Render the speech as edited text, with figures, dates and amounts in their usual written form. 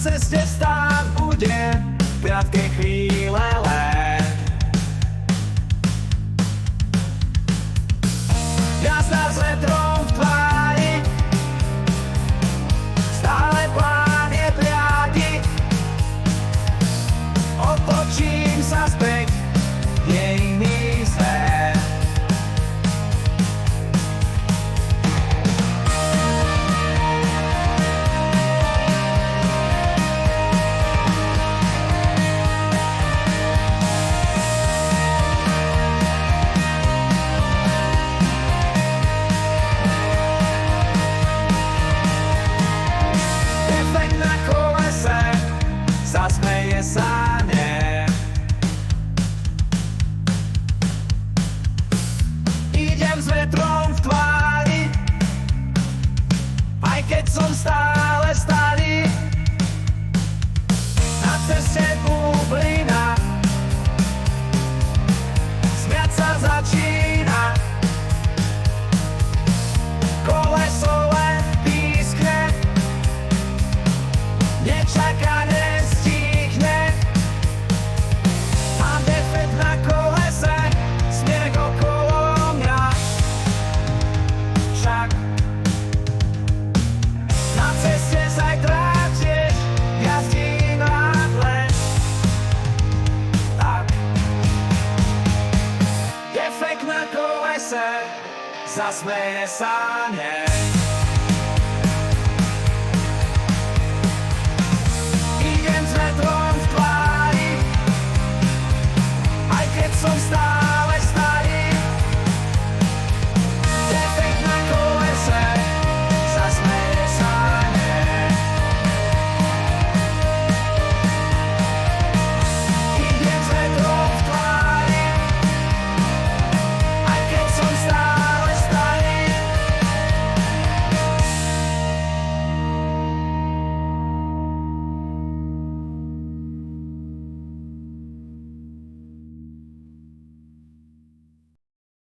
ceste stáť bude krátke chvíle len. Jazda s vetrom v tvári, stále plán je priadi. Otočím sa späť, je iný svet. Efekt na kolese, zasmeje sa mne. Idem s vetrom v tvári, aj keď som stále starý. Na ceste bublina, smiať sa začína. Koleso len pískne, nečaká, nestihne. Mám defekt na kolese, sneh okolo mňa. Však na ceste zajtra tiež jazdím rád len tak. Defekt na kolese, zasmeje sa mne.